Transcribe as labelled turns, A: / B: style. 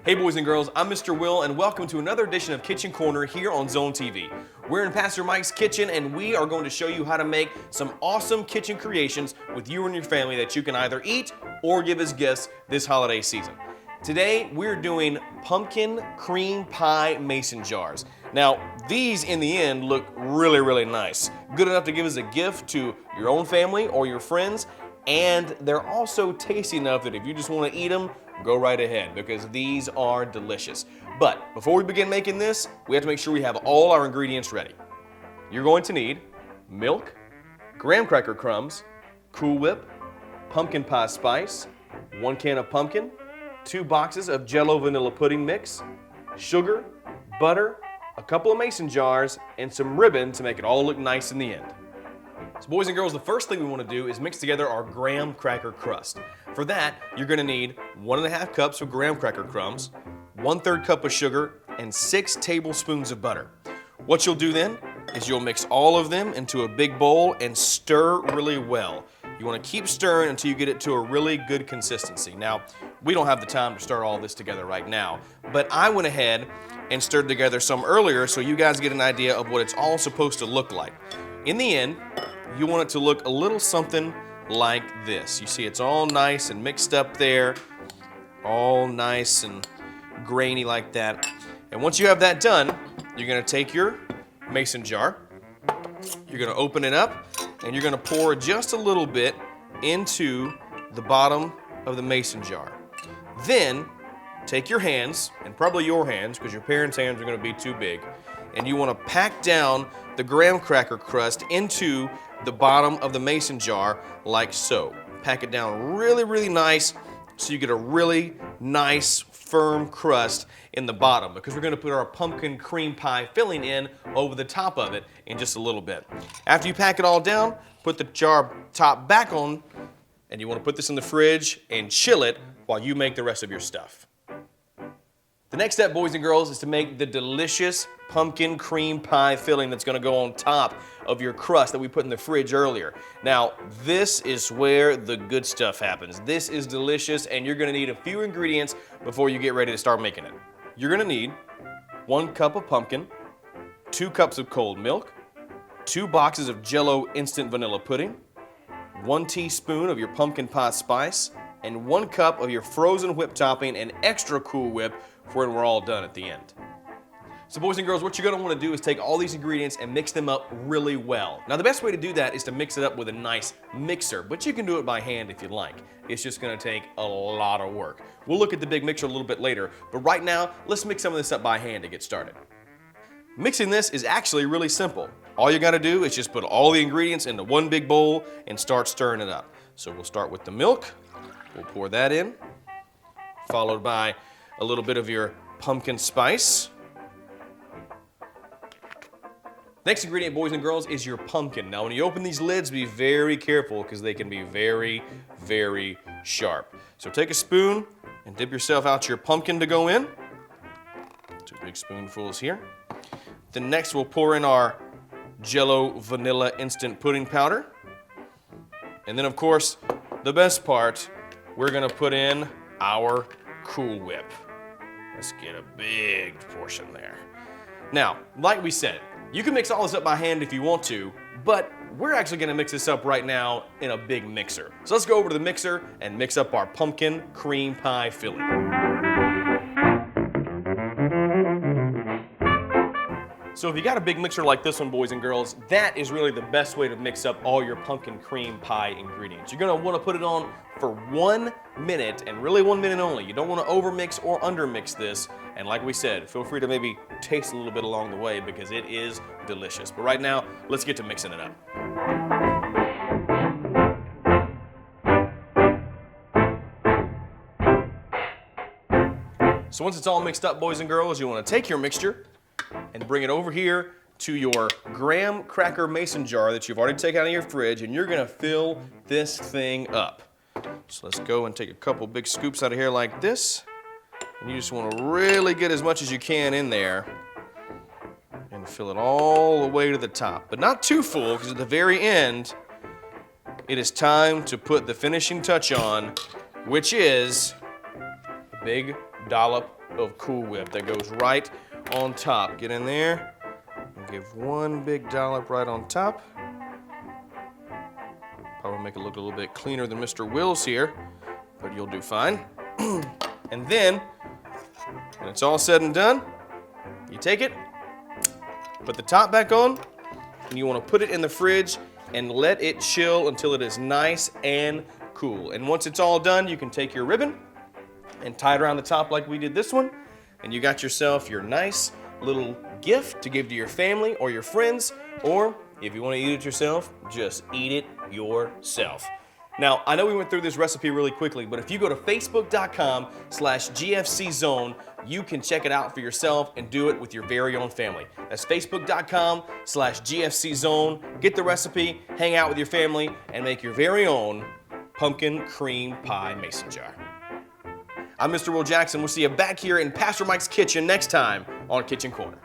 A: Hey boys and girls, I'm Mr. Will and welcome to another edition of Kitchen Corner here on Zone TV. We're in Pastor Mike's kitchen and we are going to show you how to make some awesome kitchen creations with you and your family that you can either eat or give as gifts this holiday season. Today we're doing pumpkin cream pie mason jars. Now these in the end look really nice. Good enough to give as a gift to your own family or your friends, and they're also tasty enough that if you just want to eat them, go right ahead because these are delicious. But before we begin making this, we have to make sure we have all our ingredients ready. You're going to need milk, graham cracker crumbs, Cool Whip, pumpkin pie spice, 1 can of pumpkin, 2 boxes of Jell-O vanilla pudding mix, sugar, butter, a couple of mason jars, and some ribbon to make it all look nice in the end. So boys and girls, the first thing we want to do is mix together our graham cracker crust. For that, you're going to need 1½ cups of graham cracker crumbs, 1/3 cup of sugar, and 6 tablespoons of butter. What you'll do then is you'll mix all of them into a big bowl and stir really well. You want to keep stirring until you get it to a really good consistency. Now, we don't have the time to stir all this together right now, but I went ahead and stirred together some earlier so you guys get an idea of what it's all supposed to look like. In the end, you want it to look a little something like this. You see it's all nice and mixed up there, all nice and grainy like that. And once you have that done, you're gonna take your mason jar, you're gonna open it up, and you're gonna pour just a little bit into the bottom of the mason jar. Then, take your hands, and probably your hands, because your parents' hands are gonna be too big, and you wanna pack down the graham cracker crust into the bottom of the mason jar like so. Pack it down really nice so you get a really nice firm crust in the bottom, because we're gonna put our pumpkin cream pie filling in over the top of it in just a little bit. After you pack it all down, put the jar top back on, and you wanna put this in the fridge and chill it while you make the rest of your stuff. The next step, boys and girls, is to make the delicious pumpkin cream pie filling that's gonna go on top of your crust that we put in the fridge earlier. Now, this is where the good stuff happens. This is delicious, and you're gonna need a few ingredients before you get ready to start making it. You're gonna need 1 cup of pumpkin, 2 cups of cold milk, 2 boxes of Jell-O instant vanilla pudding, 1 teaspoon of your pumpkin pie spice, and 1 cup of your frozen whipped topping and extra Cool Whip for when we're all done at the end. So boys and girls, what you're gonna wanna do is take all these ingredients and mix them up really well. Now the best way to do that is to mix it up with a nice mixer, but you can do it by hand if you like. It's just gonna take a lot of work. We'll look at the big mixer a little bit later, but right now, let's mix some of this up by hand to get started. Mixing this is actually really simple. All you gotta do is just put all the ingredients into one big bowl and start stirring it up. So we'll start with the milk. We'll pour that in, followed by a little bit of your pumpkin spice. Next ingredient, boys and girls, is your pumpkin. Now when you open these lids, be very careful because they can be very sharp. So take a spoon and dip yourself out your pumpkin to go in. 2 big spoonfuls here. Then next we'll pour in our Jell-O vanilla instant pudding powder. And then of course, the best part, we're gonna put in our Cool Whip. Let's get a big portion there. Now, like we said, you can mix all this up by hand if you want to, but we're actually gonna mix this up right now in a big mixer. So let's go over to the mixer and mix up our pumpkin cream pie filling. So if you got a big mixer like this one, boys and girls, that is really the best way to mix up all your pumpkin cream pie ingredients. You're gonna wanna put it on for 1 minute, and really 1 minute only. You don't wanna overmix or undermix this, and like we said, feel free to maybe taste a little bit along the way because it is delicious. But right now, let's get to mixing it up. So once it's all mixed up, boys and girls, you wanna take your mixture and bring it over here to your graham cracker mason jar that you've already taken out of your fridge, and you're gonna fill this thing up. So let's go and take a couple big scoops out of here like this. And you just wanna really get as much as you can in there and fill it all the way to the top. But not too full, because at the very end, it is time to put the finishing touch on, which is a big dollop of Cool Whip that goes right on top. Get in there and give one big dollop right on top. Probably make it look a little bit cleaner than Mr. Will's here, but you'll do fine. And then, when it's all said and done, you take it, put the top back on, and you want to put it in the fridge and let it chill until it is nice and cool. And once it's all done, you can take your ribbon and tie it around the top like we did this one, and you got yourself your nice little gift to give to your family or your friends, or if you want to eat it yourself, just eat it yourself. Now, I know we went through this recipe really quickly, but if you go to facebook.com/GFCZone, you can check it out for yourself and do it with your very own family. That's facebook.com/GFCZone. Get the recipe, hang out with your family, and make your very own pumpkin cream pie mason jar. I'm Mr. Will Jackson. We'll see you back here in Pastor Mike's kitchen next time on Kitchen Corner.